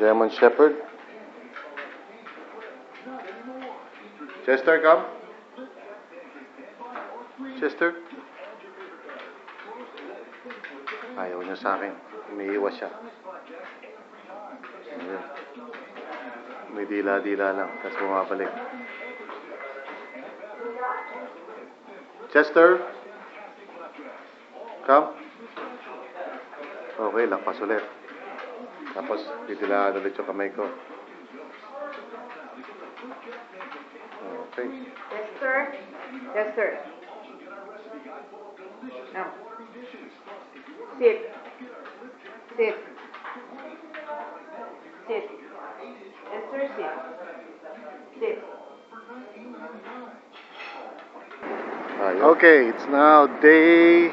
German Shepherd. Chester, come. Chester. Ayaw niya sa akin. Umiiwas siya. Ayan. May dila-dila lang. Tapos bumabalik. Chester. Come. Okay, lakas ulit. Tapos, didilaan ulit yung kamay ko. Okay. Chester. Chester. No. Sit. Sit. Sit. Chester, sit. Sit. Okay, it's now day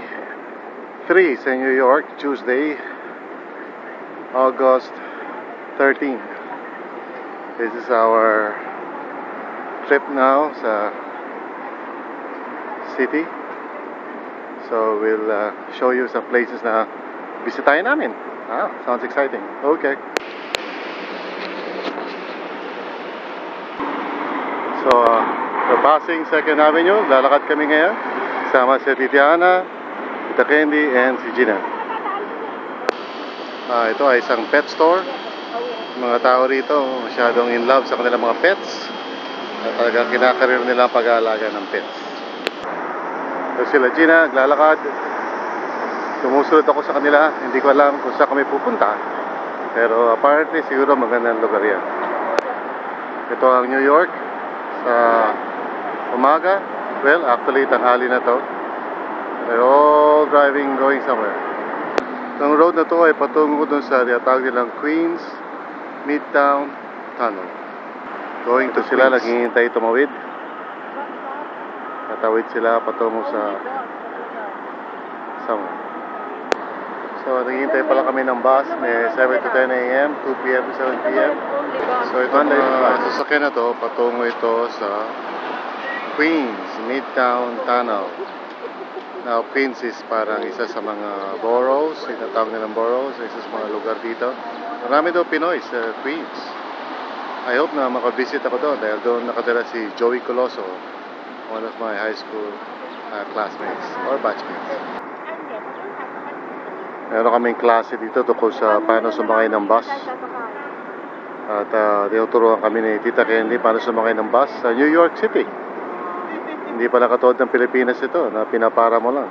3 sa New York, Tuesday, August 13. This is our trip now sa city. So we'll show you some places na bisitahin namin. Sounds exciting. Okay. So we're passing 2nd Avenue. Lalakad kami ngayon. Sama si Titiana, Tita Candy, and si Gina. Ito ay isang pet store. Mga tao rito masyadong in love sa kanilang mga pets. At talagang kinakarir nila ang pag-aalaga ng pets. So sila Gina, naglalakad. Sumusunod ako sa kanila. Hindi ko alam kung saan kami pupunta. Pero apparently siguro magandang lugar yan. Ito ang New York. Sa umaga. Well, actually tanghali na to. They're all driving, going somewhere. Ang road na to ay patungo dun sa tinatawag nilang Queens Midtown Tunnel. Going to sila, naghihintay tumawid. Tatawid sila patungo sa somewhere. So, naghihintay pala kami ng bus. May 7 to 10 a.m., 2 p.m. to 7 p.m. So, ito ang sasakyan na to. Patungo ito sa Queens Midtown Tunnel. Now, Queens is parang isa sa mga boroughs. Tinatawag nilang boroughs. Isa sa mga lugar dito. Marami daw Pinoy sa Queens. I hope na makabisit ako doon dahil doon nakatira si Joey Coloso, one of my high school classmates or batchmates. Meron kaming klase dito tungkol sa paano sumakay ng bus. At tinuturuan kami ni Tita Candy paano sumakay ng bus sa New York City. Hindi pala katulad ng Pilipinas ito na pinapara mo lang.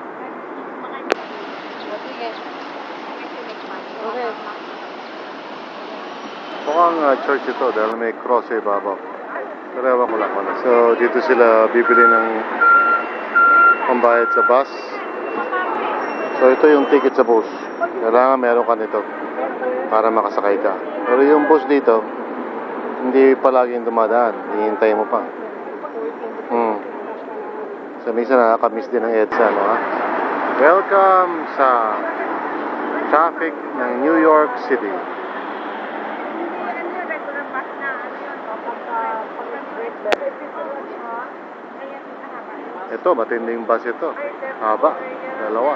Mukhang church ito dahil may cross sa ibabaw. Pero ewan ko lang wala. So dito sila bibili ng pambayad sa bus. So ito yung ticket sa bus. Kailangan meron ka nito para makasakay ka. Pero yung bus dito, hindi palaging dumadaan. Hihintay mo pa. So minsan nakakamiss din ng EDSA, no? Welcome sa traffic ng New York City. Ito, matinding bus ito. Haba, dalawa.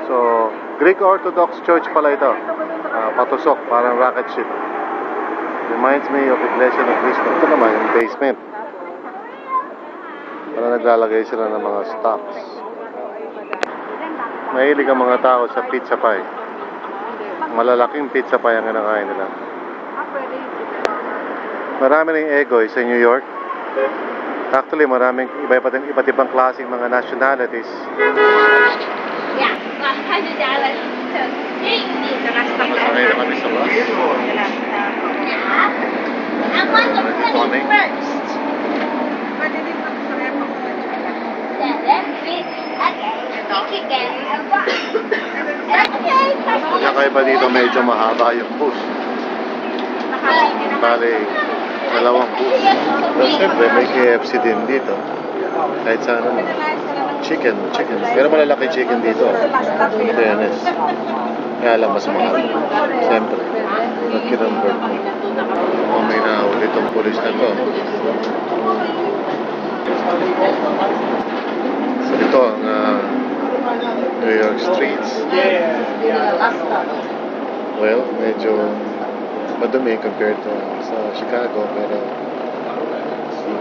So, Greek Orthodox Church pala ito. Patusok, parang rocket ship. Reminds me of Iglesia ni Cristo. Ito naman, yung basement. Parang naglalagay sila ng mga stocks. Mahilig ang mga tao sa pizza pie. Malalaking pizza pie ang kinakain nila. Marami ring Egoy sa New York. Actually, maraming iba't ibang klaseng mga nationalities. Sakay na kami sa bus. Kakaiba dito medyo mahaba yung bus. Bale, dalawang bus. Pero siyempre may KFC din dito. Kahit saan naman. Chicken. Pero malalaki chicken dito. Fairness. Kaya lang mas mahal. Siyempre. Nag-kinumber mo. May nahuli itong pulis na to. So ito ang New York streets. Well, medyo madumi compared to sa Chicago, pero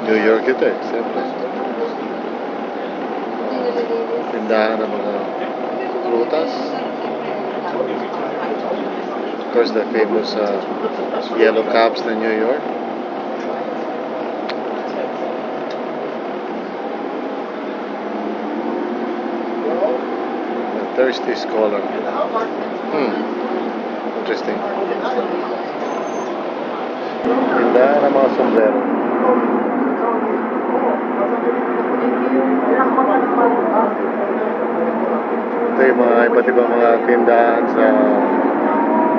New York ito eh, siyempre. Tindahan ng mga prutas. Of course, the famous yellow cabs na New York. The Thirsty Scholar. Interesting. Tindahan ng mga sombrero. Ito yung mga iba't ibang mga tindahan sa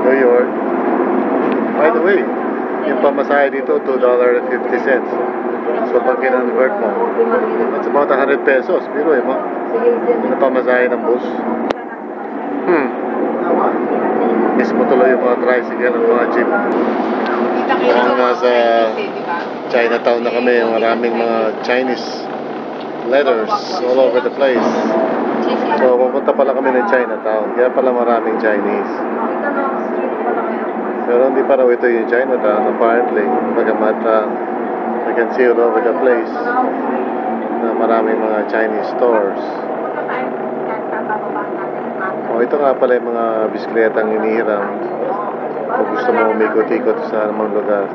New York. By the way, yung pamasahe dito, $2.50. So pag kinonvert mo, that's about 100 pesos. Biro mo. Ano pamasahe ng bus? Mismo tuloy yung mga tricycle at mga jeep. Parang nasa Chinatown na kami, maraming mga Chinese letters all over the place. So pupunta pala kami ng Chinatown, kaya pala maraming Chinese. Pero hindi pa raw ito yung Chinatown, apparently. Bagamat I can see all over the place na maraming mga Chinese stores. Ito nga pala yung mga bisikletang inihiram. Kung gusto mo umikot-ikot sa anumang lugar,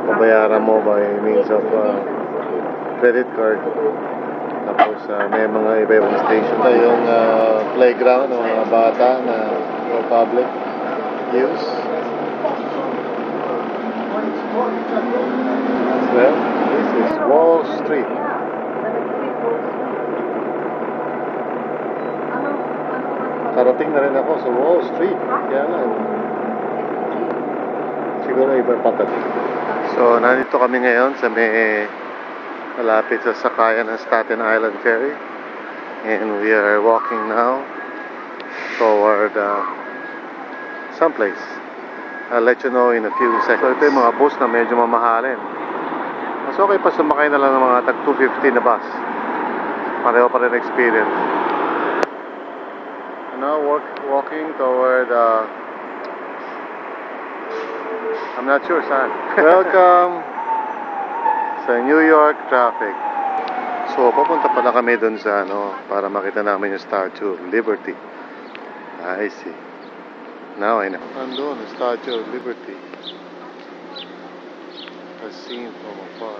pabayaran mo by means of credit card. Tapos may mga iba-ibang station. Ito yung playground ng mga bata na for public use. Well, this is Wall Street. Karating na rin ako sa Wall Street. Kaya lang, siguro iba patat. So, nandito kami ngayon sa may malapit sa sakayan ng Staten Island Ferry. And we are walking now toward someplace. I'll let you know in a few seconds. So, ito yung mga bus na medyo mamahalin. Mas okay pa sumakay na lang ng mga tag 250 na bus. Pareho pa rin experience. Now walking toward I'm not sure saan. Welcome sa New York traffic. So papunta pala kami dun sa para makita namin yung Statue of Liberty. I see. Now I know. Andun, the Statue of Liberty. As seen from afar.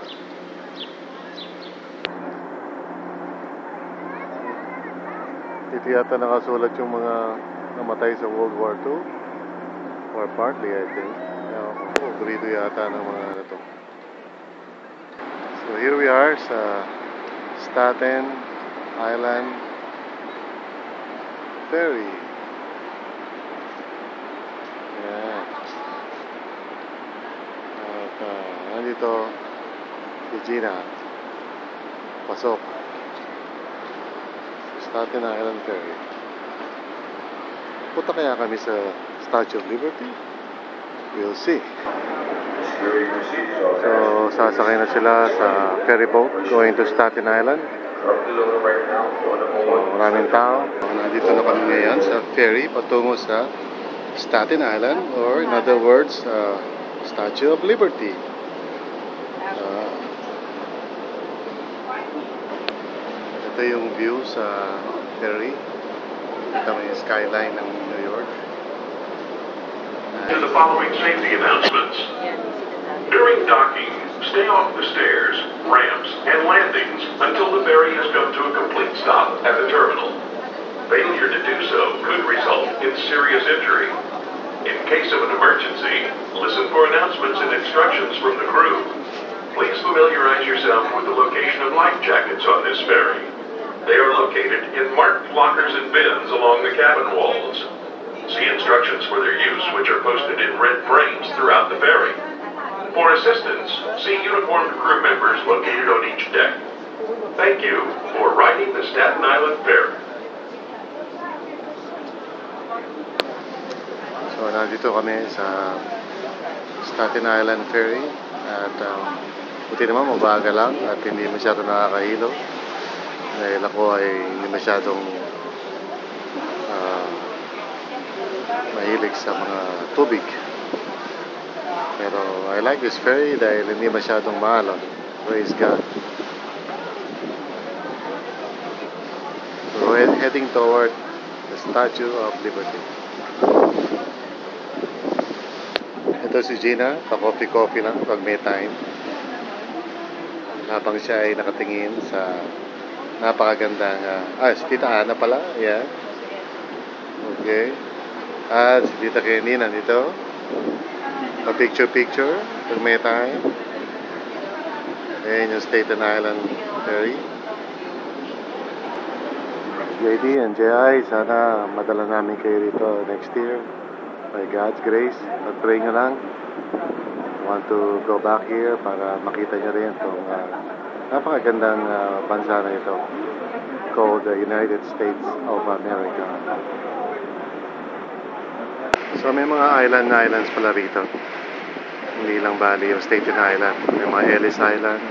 Ito yata nakasulat yung mga namatay sa World War II. Or partly, I think. Paborito yata ng mga to. So here we are sa Staten Island Ferry. Yan. At nandito si Gina. Pasok. Staten Island Ferry. Punta kaya kami sa Statue of Liberty? We'll see. So, sasakay na sila sa ferry boat going to Staten Island. So, maraming tao. Nandito na kami ngayon sa ferry patungo sa Staten Island, or in other words, Statue of Liberty. Ito yung view sa ferry. Kita mo yung skyline ng New York. To the following safety announcements. During docking, stay off the stairs, ramps, and landings until the ferry has come to a complete stop at the terminal. Failure to do so could result in serious injury. In case of an emergency, listen for announcements and instructions from the crew. Please familiarize yourself with the location of life jackets on this ferry. They are located in marked lockers and bins along the cabin walls. See instructions for their use, which are posted in red frames throughout the ferry. For assistance, see uniformed crew members located on each deck. Thank you for riding the Staten Island Ferry. So, nandito kami sa Staten Island Ferry at buti naman mabaga lang at hindi masyado nakakahilo dahil ako ay hindi masyadong mahilig sa mga tubig. Pero I like this ferry dahil hindi masyadong mahal. Praise God. So we're heading toward the Statue of Liberty. Ito si Gina, pa-coffee-coffee lang pag may time. Habang siya ay nakatingin sa napakagandang, si Tita Ana pala, yeah. Okay. At si Tita Kenny nandito. Pa-picture-picture pag may time. Ayan yung Staten Island Ferry. JD and JI, sana madala namin kayo dito next year. By God's grace, pag-pray nyo lang. I want to go back here para makita nyo rin itong napakagandang bansa na ito called the United States of America. So may mga islands pala rito. Hindi lang bali yung Staten Island. May mga Ellis Island,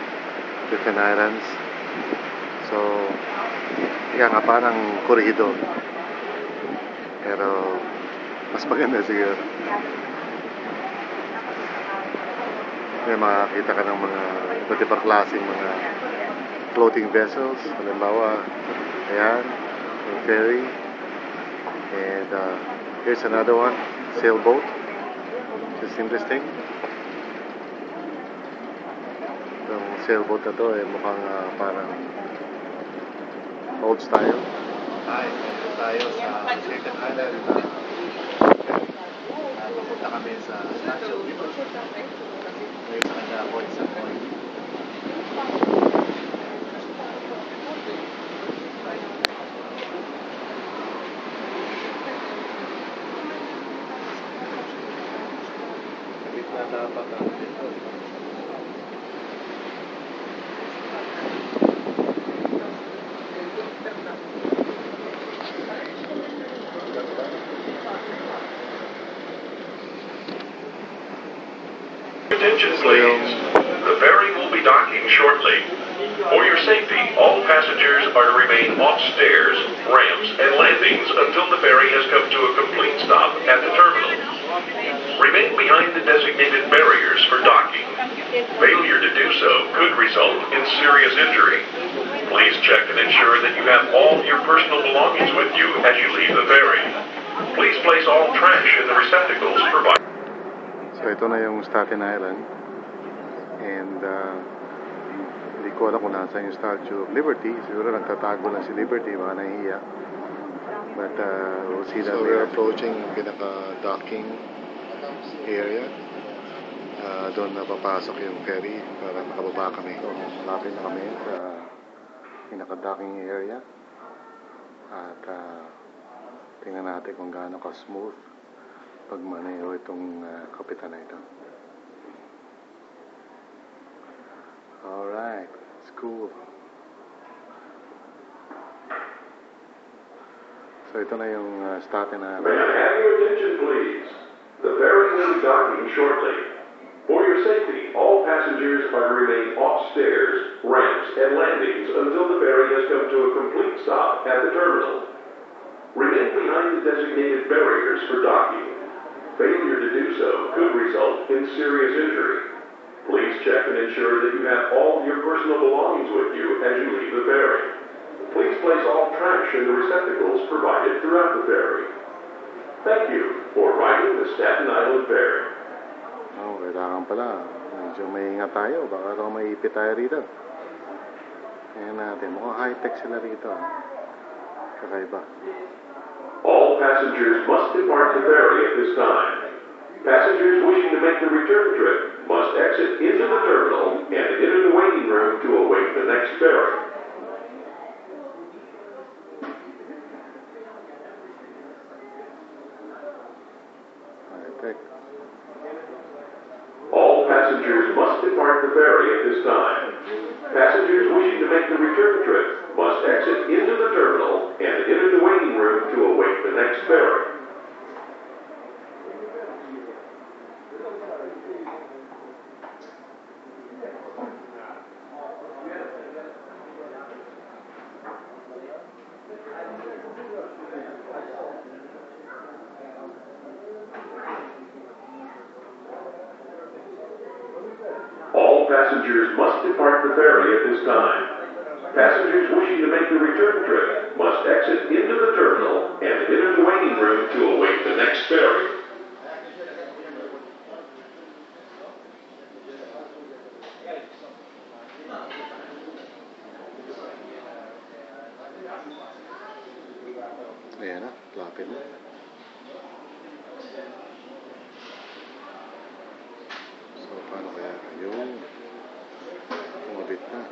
different islands. So, kaya nga parang corridor. Pero mas maganda siguro. May makakita ka ng mga iba't ibang klaseng mga floating vessels. Halimbawa, ayan, yung ferry. And here's another one, sailboat. Just interesting. Itong sailboat na to mukhang parang old style. Hi, tayo sa Staten Island. Papunta kami sa Statue of Liberty. Ngayon sa kanya ako isang point. Kapit na dapat ang dito. Attention please. The ferry will be docking shortly. For your safety, all passengers are to remain off stairs, ramps, and landings until the ferry has come to a complete stop at the terminal. Remain behind the designated barriers for docking. Failure to do so could result in serious injury. Please check and ensure that you have all your personal belongings with you as you leave the ferry. Please place all trash in the receptacles provided. So ito na yung Staten Island. And hindi ko alam kung nasaan yung Statue of Liberty. Siguro nagtatago lang si Liberty, baka nahihiya. But we'll see that. So we're approaching yung pinaka-docking area. Doon na papasok yung ferry para makababa kami. So malapit na kami sa pinaka-docking area. At tingnan natin kung gaano ka-smooth pagmaneho itong kapitan na ito. Alright, it's cool. So ito na yung Staten Island. May I have your attention please? The ferry will be docking shortly. For your safety, all passengers are to remain off stairs, ramps, and landings until the ferry has come to a complete stop at the terminal. Remain behind the designated barriers for docking. Failure to do so could result in serious injury. Please check and ensure that you have all your personal belongings with you as you leave the ferry. Please place all trash in the receptacles provided throughout the ferry. Thank you for riding the Staten Island Ferry. Oh, kailangan pala. Medyo maingat tayo. Baka raw maipit tayo rito. Ayan natin. Mukhang high-tech sila rito. Kakaiba. All passengers must depart the ferry at this time. Passengers wishing to make the return trip must exit into the terminal and enter the waiting room to await the next ferry. High-tech. All passengers must depart the ferry at this time. Passengers wishing to make the return trip must exit into the terminal and enter the waiting room to await the next ferry. passengers must depart the ferry at this time. Passengers wishing to make the return trip must exit into the terminal and enter the waiting room to await the next ferry. Ayan na, lapit na. So, paano kaya? Yung umabit na.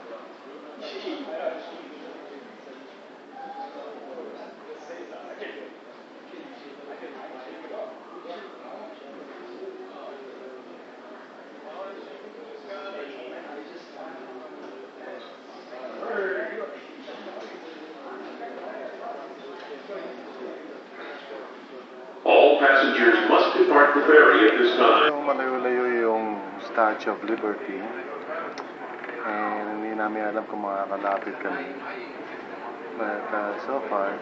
All passengers must depart the ferry at this time. Yung malayo-layo yung Statue of Liberty. And hindi namin alam kung makakalapit kami. But so far,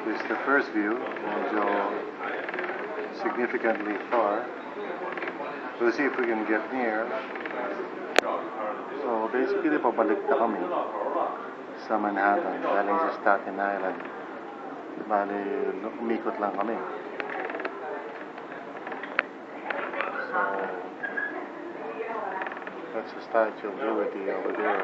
this is the first view. Medyo significantly far. We'll see if we can get near. So basically, pabalik na kami sa Manhattan. Galing sa Staten Island. Bali, umikot lang kami. So, that's the Statue of Liberty over there.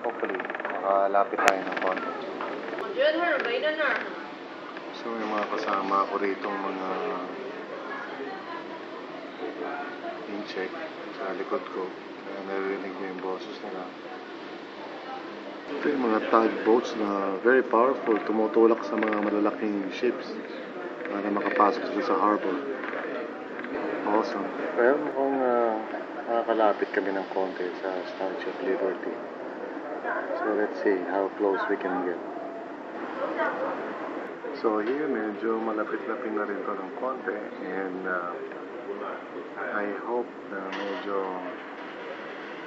Hopefully, makalapit tayo ng konti. So, yung mga kasama ko rito, mga in-check sa likod ko. Kaya naririnig mo yung boses nila. Ito yung mga tugboats na very powerful, tumutulak sa mga malalaking ships para makapasok sila sa harbor. Awesome. Well, mukhang makakalapit kami ng konti sa Statue of Liberty. So let's see how close we can get. So here, medyo malapit-lapit na rin to ng konti. And I hope na medyo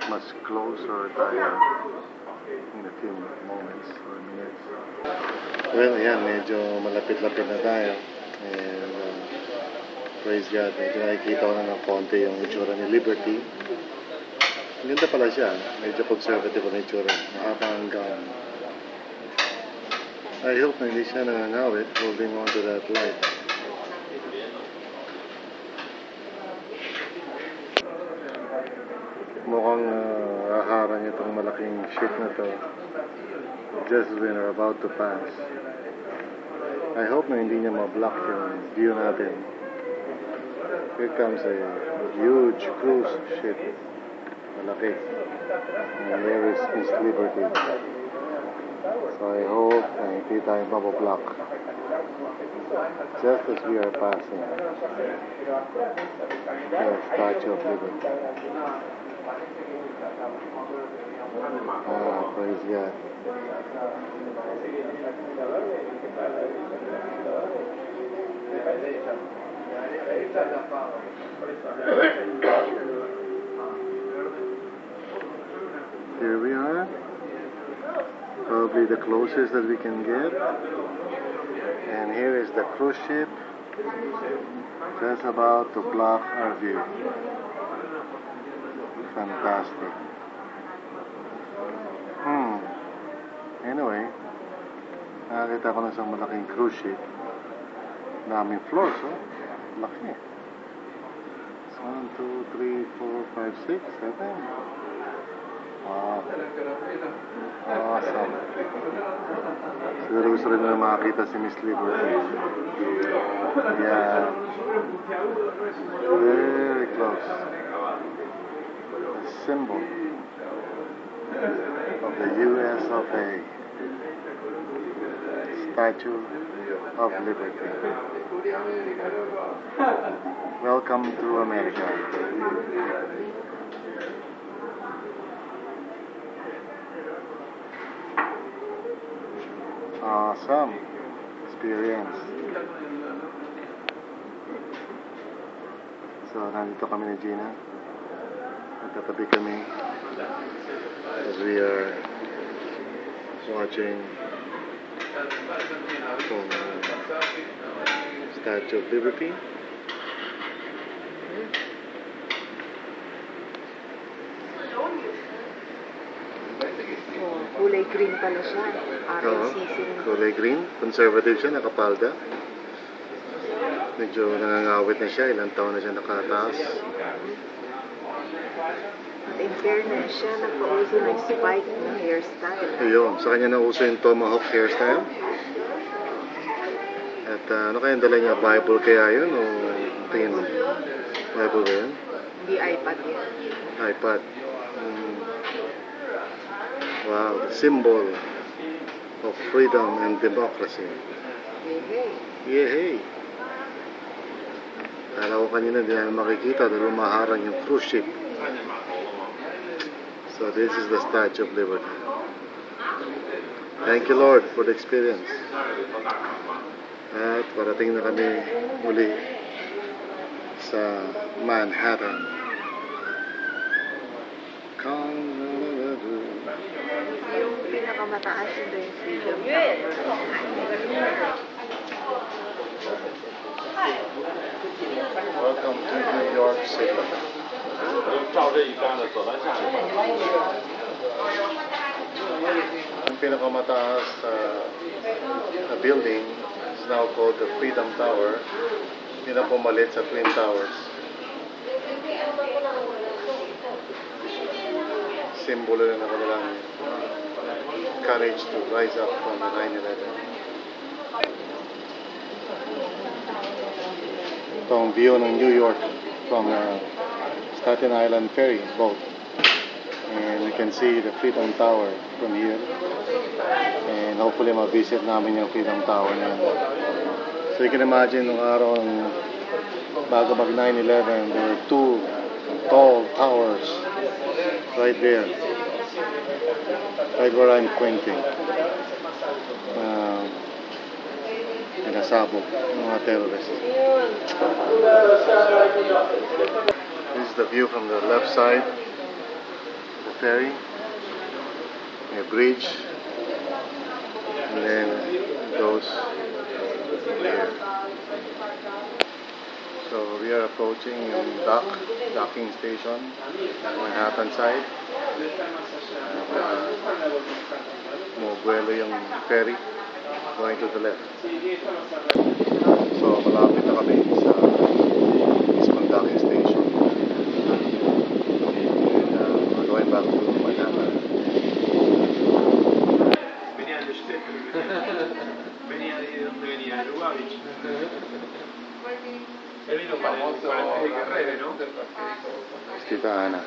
mas closer tayo in a few moments or minutes. Well, ayan, medyo malapit-lapit na tayo. And praise God, medyo nakikita ko na ng konti yung itsura ni Liberty. Ang ganda pala siya, medyo conservative ang itsura. Mahaba hanggang. I hope na hindi siya nangangawit holding on to that light. Mukhang haharang itong malaking ship na to just when we're about to pass. I hope na hindi niya ma-block yung view natin. Here comes a huge cruise ship. Malaki. And there is Miss Liberty. So I hope na hindi tayo mabablock just as we are passing the Statue of Liberty. Praise God. Here we are. Probably the closest that we can get. And here is the cruise ship just about to block our view. Fantastic. Anyway, nakakita ko na isang malaking cruise ship. Daming floors, oh. Laki. 1, 2, 3, 4, 5, 6, 7. Wow. Awesome. Siguro gusto rin na makakita si Miss Liberty. Yeah. Very close. A symbol of the US of A. Statue of Liberty. Welcome to America. Awesome experience. So, nandito kami ni Gina. Nagtatabi kami as we are watching Itong Statue of Liberty. Oh, kulay green pala siya. Oo, RNCC. kulay green. Conservative siya, nakapalda. Medyo nangangawit na siya. Ilang taon na siya nakataas. At in fairness, siya nagpauso ng spike na hairstyle. Ayun, sa kanya nauso yung tomahawk hairstyle. At ano kaya dala niya? Bible kaya yun? O tingin mo? Bible ba yun? Hindi iPad yan. iPad. Wow, the symbol of freedom and democracy. Hey. Yehey! Kala ko kanina hindi namin makikita dahil umaharang yung cruise ship. So this is the Statue of Liberty. Thank you Lord for the experience. At parating na kami muli sa Manhattan. Yung pinakamataas yun doon yung Freedom Tower. Welcome to New York City. 照这一杆子走到下面。 Ang pinakamataas na building is now called the Freedom Tower. Pinapumalit sa Twin Towers. Simbolo rin ng kanilang courage to rise up from the 9/11. Ito ang view ng New York from Staten Island ferry boat. And you can see the Freedom Tower from here. And hopefully ma-visit namin yung Freedom Tower na yun. So you can imagine nung araw ng bago mag 9/11, there were two tall towers right there. Right where I'm pointing. Pinasabog ng mga terrorists. This is the view from the left side. The ferry, a bridge, and then it goes here. So we are approaching yung docking station, Manhattan side. Bumubuelo yung ferry going to the left. So malapit na kami sa mismong docking station. We're going back to Manhattan. Venía de usted. Venía de donde venía, de Lubavitch. Él vino para el Guerrero, ¿no? Si Tita Ana,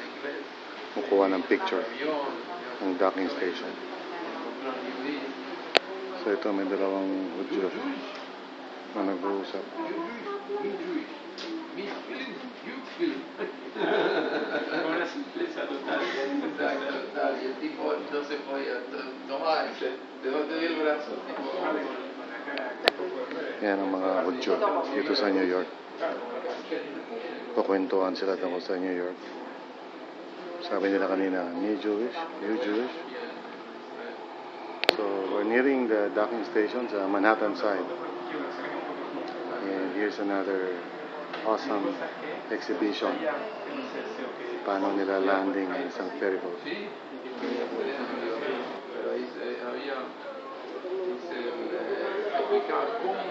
kukuha ng picture ng docking station. So ito may dalawang Hudyo na nag-uusap. Una simpleza total. Y el tipo no se podía tomar, te doy el brazo, tipo. Yan ang mga Hudyo dito sa New York. Kukwentuhan sila tungkol sa New York. Sabi nila kanina, you Jewish? So we're nearing the docking station sa Manhattan side. And here's another awesome exhibition. Paano nila landing ang isang ferry boat. Pero ahí había, dice, explicaba cómo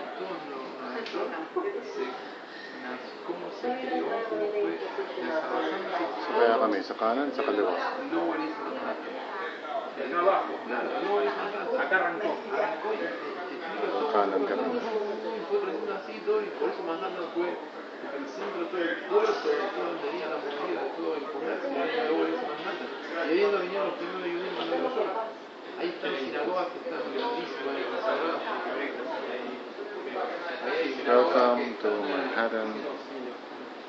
cómo se creó, cómo fue desarrollando. So kaya kami sa kanan, sa kaliwa. Lower East Manhattan. No abajo. Claro, Lower East Manhattan. Acá arrancó. Arrancó y explica todo, Kanan todo, kami. y fue creciendo así todo, y por eso Manhattan fue el centro de todo el puerto, de todo donde venía la movida, de todo el comercio, y ahí Lower East Manhattan. Y ahí es donde vinieron los primeros judíos a Nueva York. Ahí están sinagogas que están grandísimas, ahí consagradas, Welcome to Manhattan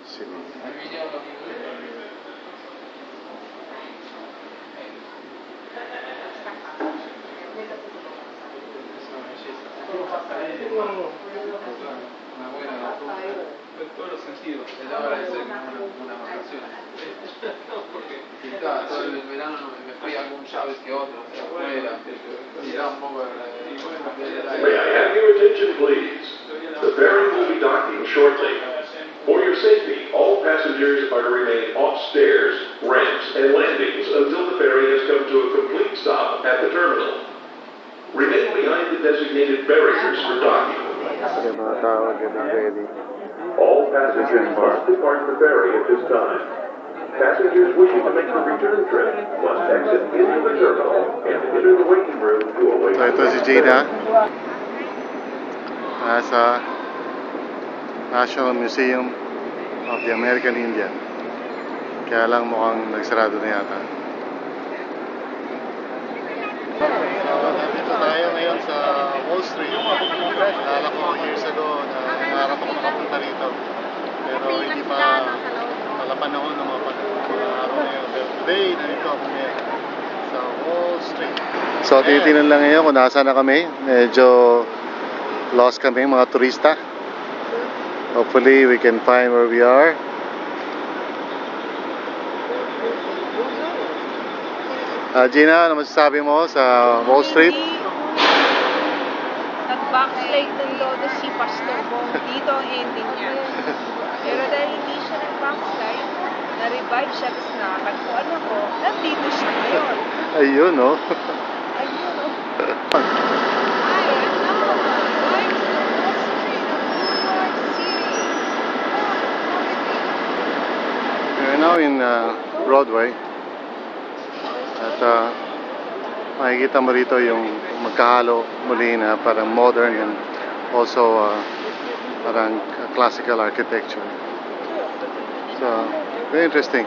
City. ahí vinieron los judíos. Una buena En todos los sentidos. es la hora de ser unas vacaciones. Porque Claro, todo el verano me fui a algún llaves que otro, afuera, tiraba un poco de May I have your attention, please? The ferry will be docking shortly. For your safety, all passengers are to remain off stairs, ramps, and landings until the ferry has come to a complete stop at the terminal. Remain behind the designated barriers for docking. Yung mga tao getting ready. All passengers must depart the ferry at this time. Passengers wishing to make the return trip must exit into the terminal and enter the waiting room to await. So ito si Gina. Nasa National Museum of the American Indian. Kaya lang mukhang nagsarado na yata. Nandito tayo ngayon sa Wall Street. Nalala ko years ago na nangarap ako makapunta rito. Pero hindi pa pala panahon ng mga araw na yun. Pero today, nandito ako ngayon sa Wall Street. So, tinitingnan lang ngayon kung nasa na kami. Medyo lost kami mga turista. Hopefully, we can find where we are. Gina, ano masasabi mo sa Wall Street? Nag-backslide ng todo si Pastor Bong. Dito ang ending niya. Pero dahil hindi siya nag-backslide, na-revive siya, tapos nakakagpuan ako, nandito siya ngayon. Ayun, no? Ayun, no? Hi, I'm now going to the Wall Street of New York City. We're now in Broadway. At makikita mo rito yung magkahalo muli na parang modern and also parang classical architecture. So, very interesting.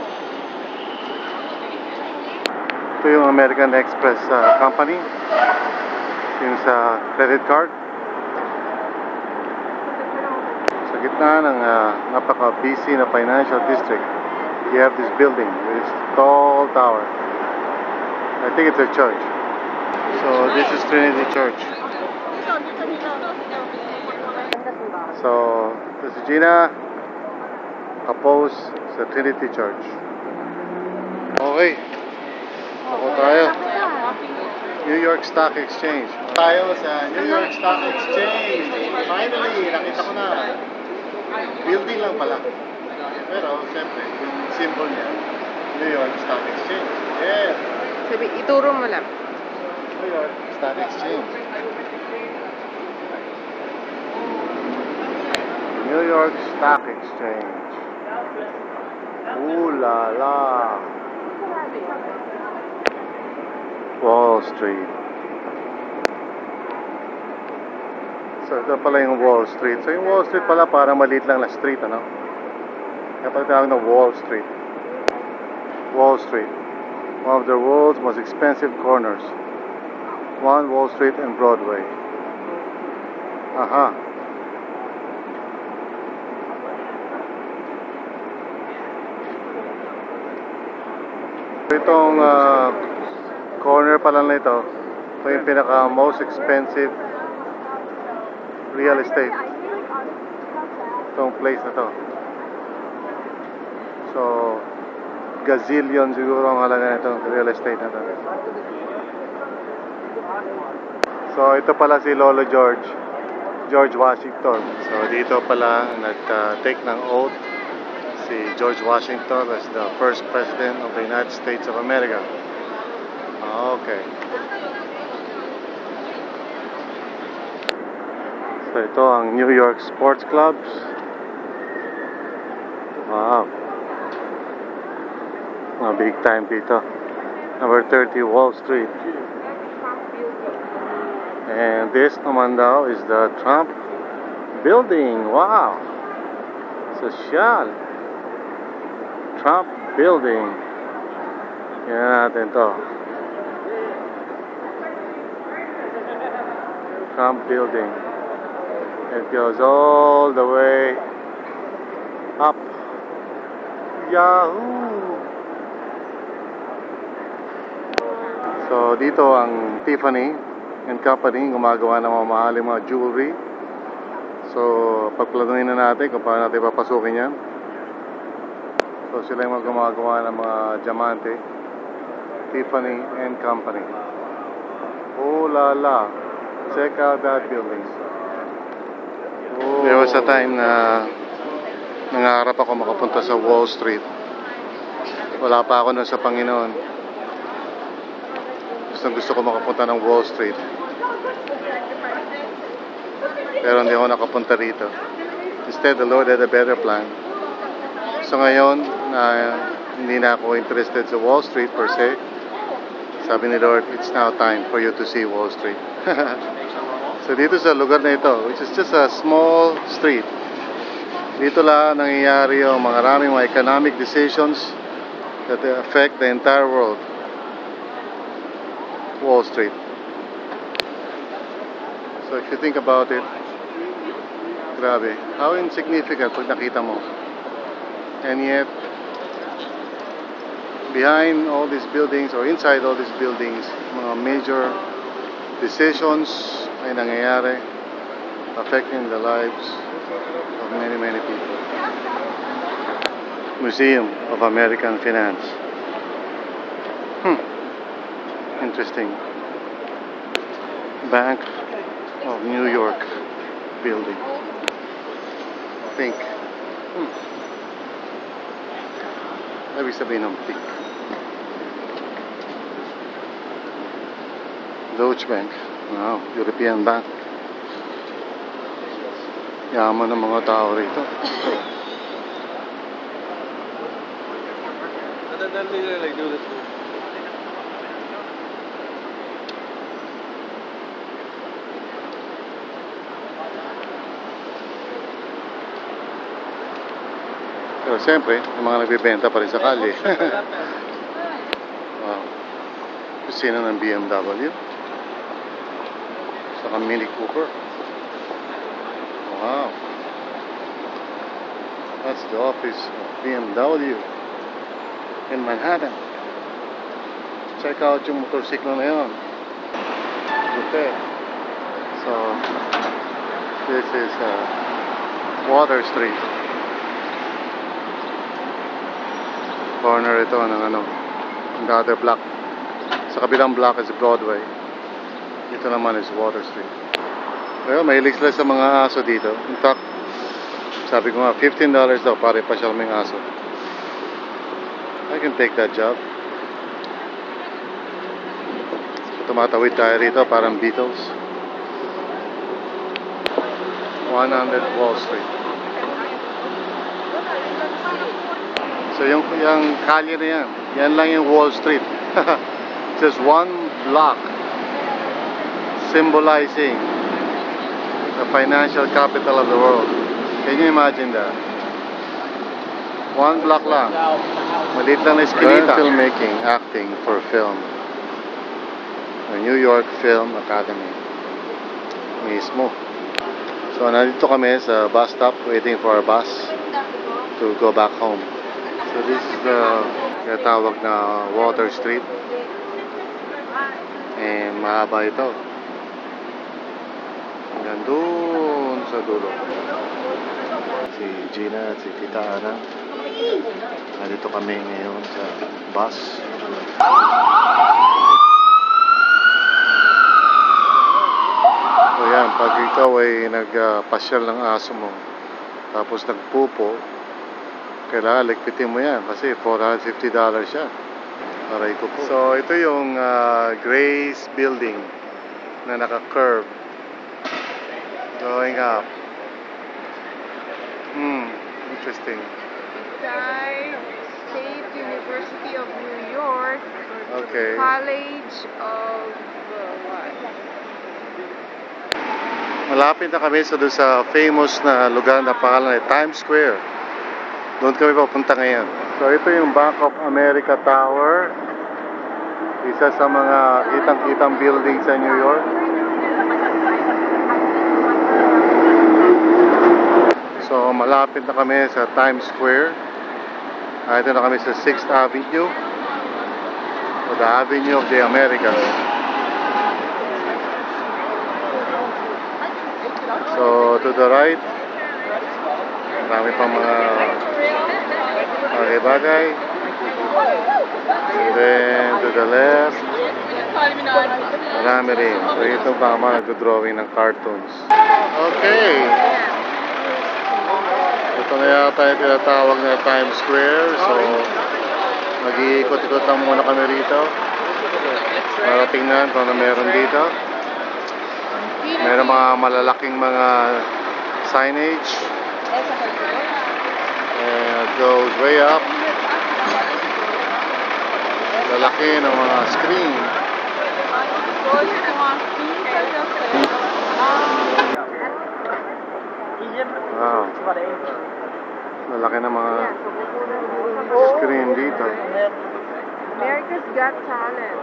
Ito yung American Express company. Yung sa credit card. Sa gitna ng napaka-busy na financial district, you have this building with this tall tower. I think it's a church. So this is Trinity Church. So this is Gina opposed sa Trinity Church. Okay. Ako tayo. New York Stock Exchange. Tayo sa New York Stock Exchange. Finally, nakita ko na. Building lang pala. Pero siyempre, yung symbol niya, New York Stock Exchange. Yeah. Sabi, ituro mo lang. New York Stock Exchange. New York Stock Exchange. Ooh la la. Wall Street. So ito pala yung Wall Street. So yung Wall Street pala para maliit lang na street, ano? Kaya pala tawag na Wall Street. Wall Street. One of the world's most expensive corners. One Wall Street and Broadway. Aha. Itong corner pala na ito yung pinaka most expensive real estate. Itong place na to. So gazillion siguro ang halaga nito real estate na to. So ito pala si Lolo George Washington. So dito pala nag-take ng oath si George Washington as the first president of the United States of America. Okay. So ito ang New York Sports Clubs. Wow. Big time dito. Number 30 Wall Street. And this naman daw is the Trump Building. Wow. Sosyal. Trump Building. Yan natin to. Trump Building. It goes all the way up. Yahoo! So dito ang Tiffany and Company gumagawa ng mga mahaling mga jewelry. So pagplanuhin na natin kung paano natin papasukin yan. So sila yung gumagawa ng mga diamante. Tiffany and Company. Oh la la. Check out that building. There was a time na nangarap ako makapunta sa Wall Street. Wala pa ako nun sa Panginoon. Gusto ko makapunta ng Wall Street. Pero hindi ako nakapunta rito. Instead, the Lord had a better plan. So ngayon, hindi na ako interested sa Wall Street per se. Sabi ni Lord, it's now time for you to see Wall Street. So dito sa lugar na ito, which is just a small street, dito lang nangyayari yung maraming mga economic decisions that affect the entire world. Wall Street. So if you think about it, grabe, how insignificant pag nakita mo. And yet, behind all these buildings or inside all these buildings, mga major decisions ay nangyayari affecting the lives of many people. Museum of American Finance. Interesting. Bank of New York building. I think. Ibig sabihin ng pink. Deutsche Bank. Wow, European Bank. Yaman ng mga tao rito. Pero siyempre, yung mga nagbibenta pa rin sa kalye. Wow. Kusina ng BMW. Saka Mini Cooper. Wow. That's the office of BMW in Manhattan. Check out yung motorsiklo na yun. Okay. So, this is Water Street. Corner ito ng the other block. Sa kabilang block is Broadway. Ito naman is Water Street. Well, mahilig sila sa mga aso dito. In fact, sabi ko nga, $15 daw para ipasyal mo yung aso. I can take that job. Tumatawid tayo rito, parang Beatles. 100 Wall Street. So yung kalye na yan lang yung Wall Street. Just one block symbolizing the financial capital of the world. Can you imagine that? One block lang. Maliit lang na eskinita. Filmmaking, acting for film. The New York Film Academy. Mismo. So nandito kami sa bus stop waiting for our bus to go back home. So this is the tinatawag na Water Street. And mahaba ito. Hanggang doon sa dulo. Si Gina at si Tita Ana. Nandito kami ngayon sa bus. So yan, pag ikaw ay nagpasyal ng aso mo, tapos nagpupo, kailangan ligpitin mo yan kasi $450 siya. Aray ko po. So ito yung Grace Building na naka-curve going up. Interesting. Inside State University of New York. Okay. College of what? Malapit na kami doon sa famous na lugar na pangalan ay Times Square. Doon kami papunta ngayon. So ito yung Bank of America Tower. Isa sa mga kitang-kitang building sa New York. So malapit na kami sa Times Square. Ito na kami sa 6th Avenue. O the Avenue of the Americas. So to the right, marami pang mga bagay-bagay. And then to the left, Marami rin. So ito pa mga nagdo-drawing ng cartoons. Okay. Ito na yata yung tinatawag na Times Square. So mag-iikot-ikot lang muna kami rito para tingnan kung ano meron dito. Meron mga malalaking mga signage. And it goes way up. Lalaki ng mga screen. Wow. Lalaki ng mga screen dito. America's Got Talent.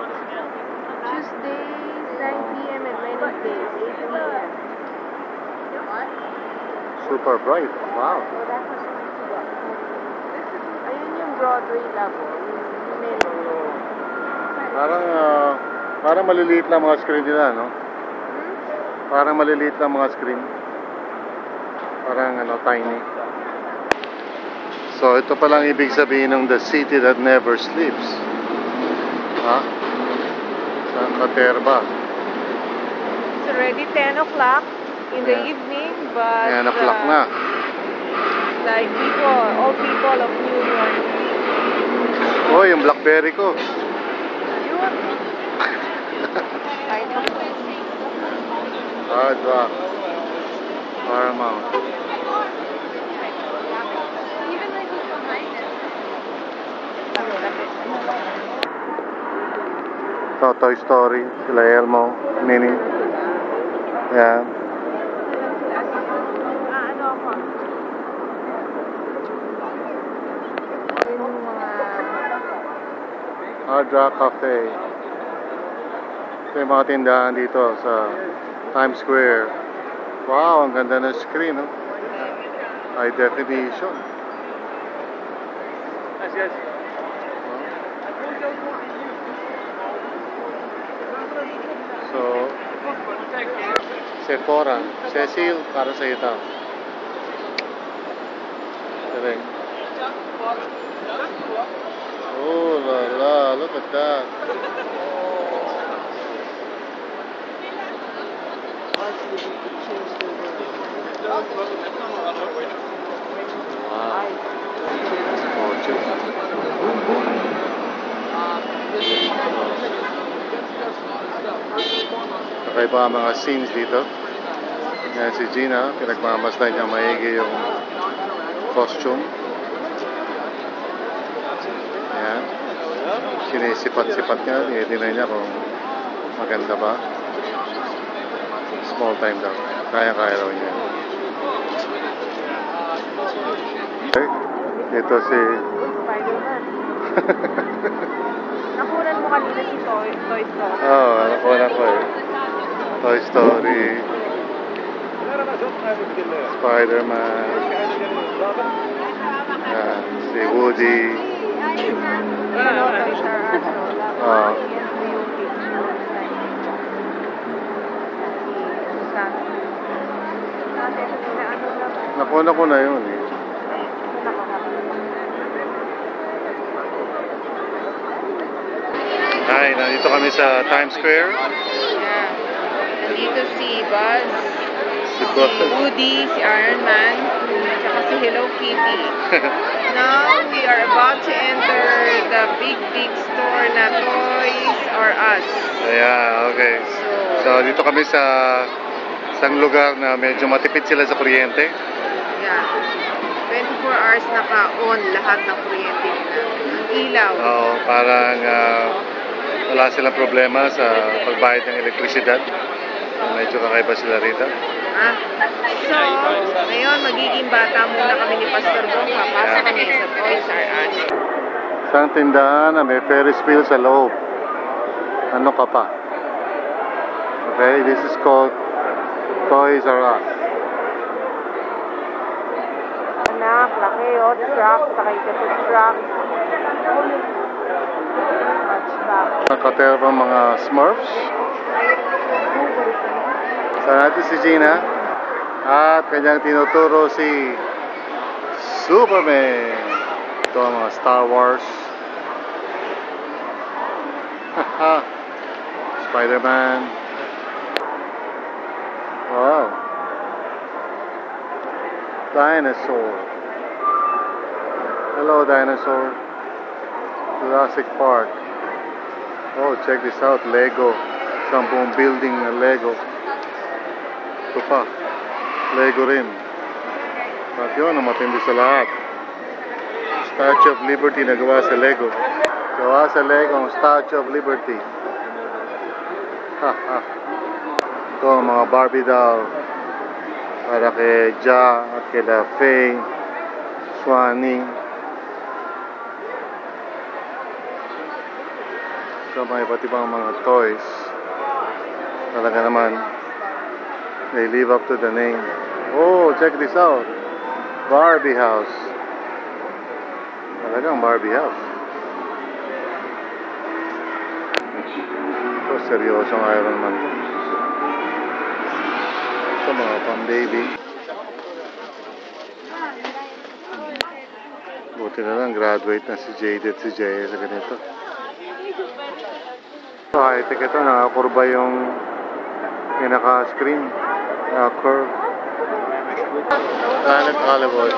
Tuesdays, 9 p.m. and Wednesdays, 8 p.m. Super bright. Wow. Ayun yung Broadway level. Yung middle. Parang maliliit lang mga screen nila, no? Parang maliliit lang mga screen. Parang tiny. So ito pa lang ibig sabihin ng The City That Never Sleeps. Ha? San Caterva. It's already 10 o'clock in the Yeah. evening, but 10 o'clock na. like people, all people of New York. Oh, yung Blackberry ko. Yun. I don't know. Hard Rock. Paramount. Even like who's behind it. Ito, Toy Story. Sila Elmo. Minnie. Yan. Ano ako? Yung mga... Hard Rock Cafe. Ito yung mga tindahan dito sa Times Square. Wow, ang ganda ng screen, no? High definition. So, Sephora. Cecil, para sa ito. Galing. Oh la la, look at that. Wow. Gorgeous. Kakaiba ang mga scenes dito. Yan si Gina, pinagmamasdan niya maigi yung costume. Yan. Sinisipat-sipat niya, tinitingnan niya kung maganda ba. Small time daw. Kaya-kaya raw niya. Okay. Ito si... Spider-Man. Nakunan mo kanina si Toy Story. Oo, nakuha ko eh. Toy Story. Spider-Man. Yan. Si Woody. Oo. Nakuha ko na yun eh. Hi, nandito kami sa Times Square. Yeah. Nandito si Buzz, Si si Woody, si Iron Man, tsaka si Hello Kitty. Now we are about to enter the big store na Toys R Us. Ayan, okay. So, dito kami sa isang lugar na medyo matipid sila sa kuryente. Yeah. 24 hours naka-on lahat ng kuryente nila. Ang ilaw. Oo, parang wala silang problema sa pagbayad ng elektrisidad. Medyo kakaiba sila rito. So, ngayon magiging bata muna kami ni Pastor Bong. Papasok kami sa Toys R Us. Isang tindahan na may Ferris wheel sa loob. Ano ka pa? Okay, this is called Toys R Us. Anak, laki o. Truck, sakay ka sa truck. Matchback. Nakaterba mga Smurfs. So natin si Gina at kanyang tinuturo si Superman. Ito ang mga Star Wars. Spider-Man. Wow. Dinosaur. Hello, dinosaur. Jurassic Park. Oh, check this out. Lego. Isang buong building na Lego. Ito pa. Lego rin. At yun, ang matindi sa lahat. Statue of Liberty na gawa sa Lego. Gawa sa Lego ang Statue of Liberty. Ha ha. Ito ang mga Barbie doll. Para kay Ja at kay La Faye, Swanee. So may iba't ibang mga toys. Talaga naman, they live up to the name. Oh, check this out. Barbie house. Talagang Barbie house. Ito, seryosong Iron Man. Ito, mga pang-baby. Buti na lang, graduate na si Jade at si Jay sa ganito. So, high-tech ito, nakakurba yung pinaka-screen. Naka-curve. Planet Hollywood.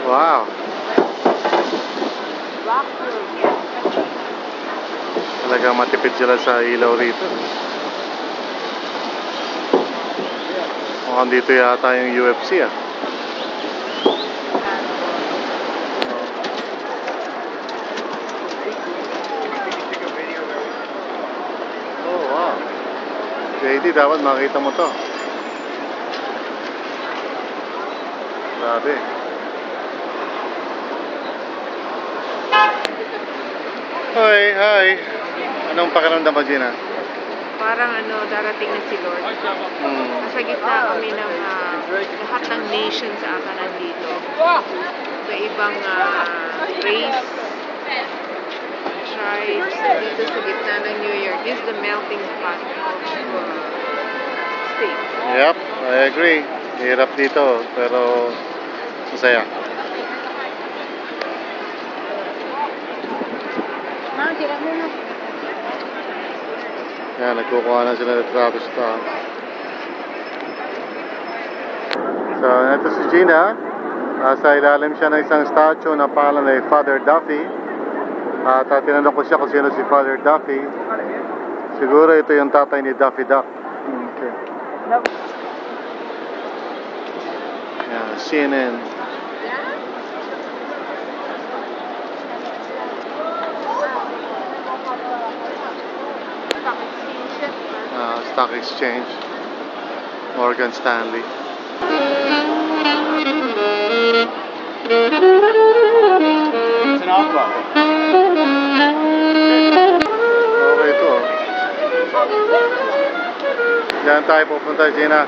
Wow. Talagang matipid sila sa ilaw rito. Mukhang dito yata yung UFC ah. Oh wow. JD, dapat makita mo to. Grabe. Hi. Anong pakiramdam mo, Gina? Parang darating na si Lord. Nasa gitna kami ng lahat ng nation sa akin nandito. Iba-ibang race, tribes, dito sa gitna ng New York. This is the melting pot of state. Yep, I agree. Hirap dito, pero masaya. Yan, nagkukuha na sila ng trato sa So, ito si Gina. Sa ilalim siya ng isang statue na pangalan ay Father Duffy. At tinanong ko siya kung sino si Father Duffy. Siguro ito yung tatay ni Daffy Duck. Okay. Yan, CNN. Stock Exchange, Morgan Stanley. It's an aqua. Okay ito. Diyan tayo pupunta, Gina.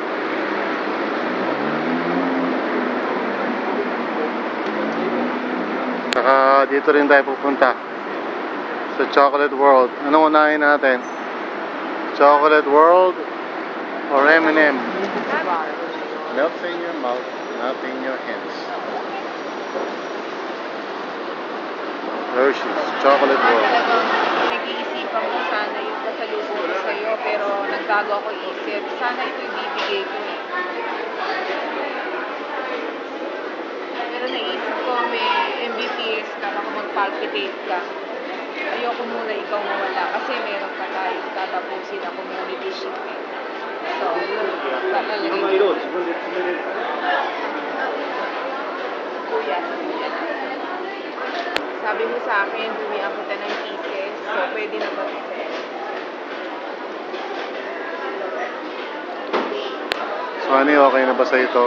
Saka dito rin tayo pupunta sa Chocolate World. Anong unahin natin? Chocolate World or M&M? Melts in your mouth, not in your hands. Hershey's Chocolate World. Nag-iisipan ko sana yung pasalubong ko sa'yo, pero nagbago ako isip. Sana ito ibibigay ko eh. Pero naisip ko, may MBPS ka, baka mag-palpitate ka. Ayoko muna ikaw mawala kasi meron pa tayo tatapusin na community shipping. So, tatalagay ko. Kuya. Sabi mo sa akin, bumihan kita ng pieces. So, pwede na ba ito? So, ano okay na ba sa ito?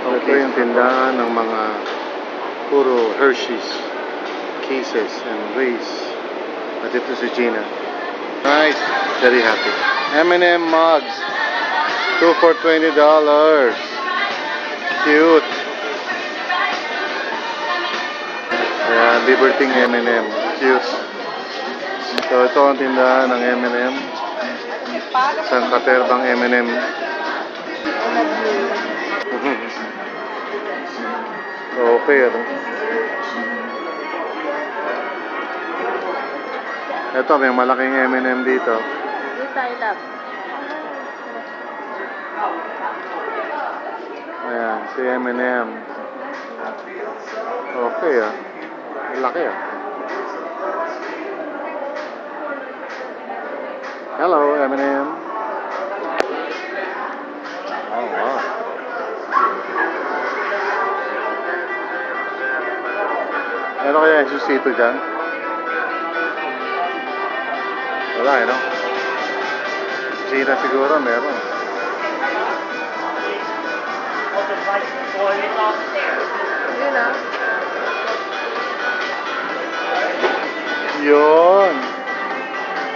Ito yung tindahan ng mga puro Hershey's cases and rays. At ito si Gina. Nice. Very happy. M&M mugs. 2 for $20. Cute. Ayan, Liberty M&M. Cute. So ito ang tindahan ng M&M. Isang katerbang M&M. Okay, ano? Ito, may malaking M&M dito. Ayan, si M&M. Okay, ah. Laki, ah. Hello, M&M. Oh, wow. Ano kaya yung susito dyan? Wala, eh, no? Gina siguro, meron. Yun ah. Yun.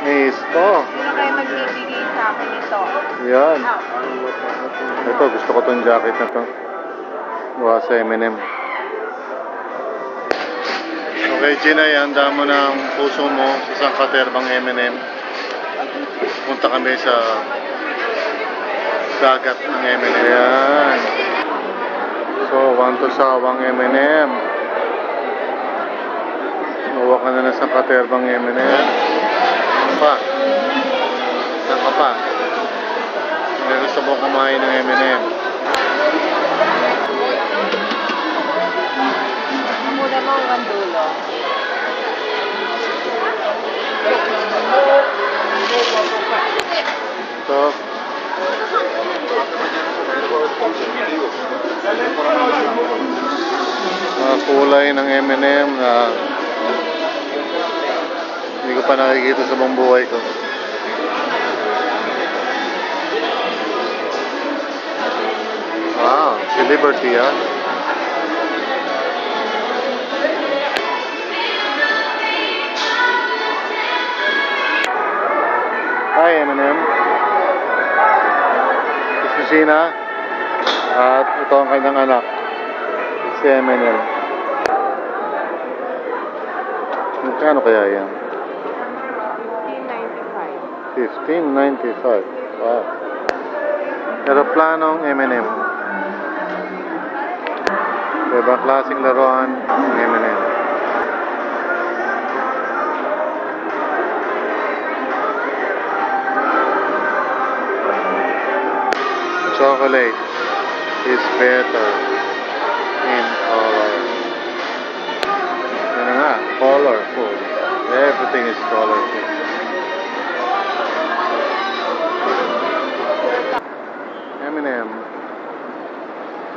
Mismo. Sino kayo magbibigay sa akin ito? Yan. Ito, gusto ko tong jacket na to. Mukha sa M&M. Okay, Gina, ihanda mo ng puso mo sa isang katerbang M&M. Punta kami sa dagat ng M&M. Ayan. So, want to sawang M&M. Uwa ka na sa katerbang M&M. Pa. Saan ka pa? May gusto mo kumain ng M&M. Ako naman ang dulo. Ito. Mga kulay ng M&M na hindi ko pa nakikita sa buong buhay ko. Wow, si Liberty, ah. Hi, M&M. Ito si Gina. At ito ang kanyang anak, si M&M. Magkano kaya yan? 15.95. $15.95. Wow. Aeroplanong M&M. Ibang klaseng laruan ng M&M. Chocolate is better in color. Yan na nga, colorful. Everything is colorful. M&M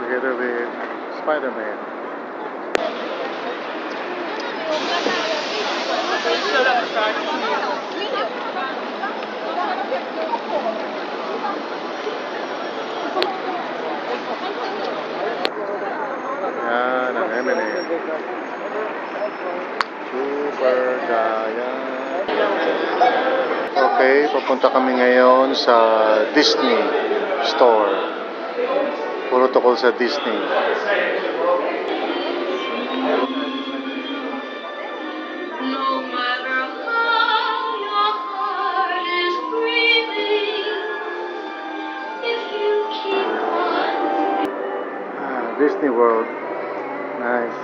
together with Spider-Man. Yan ang M&M. Super giant. Okay, papunta kami ngayon sa Disney Store. Puro tukol sa Disney. No matter how your heart is breathing, if you keep on. Disney World. Nice.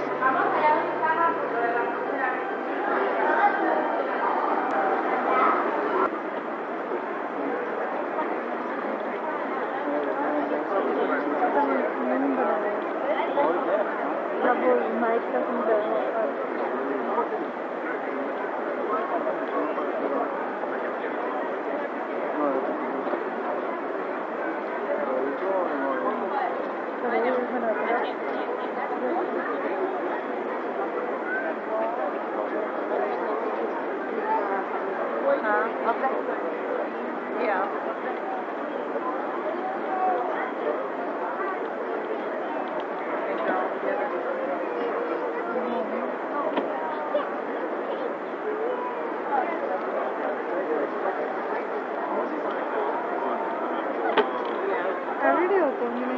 Okay. Yeah. Already open, you know?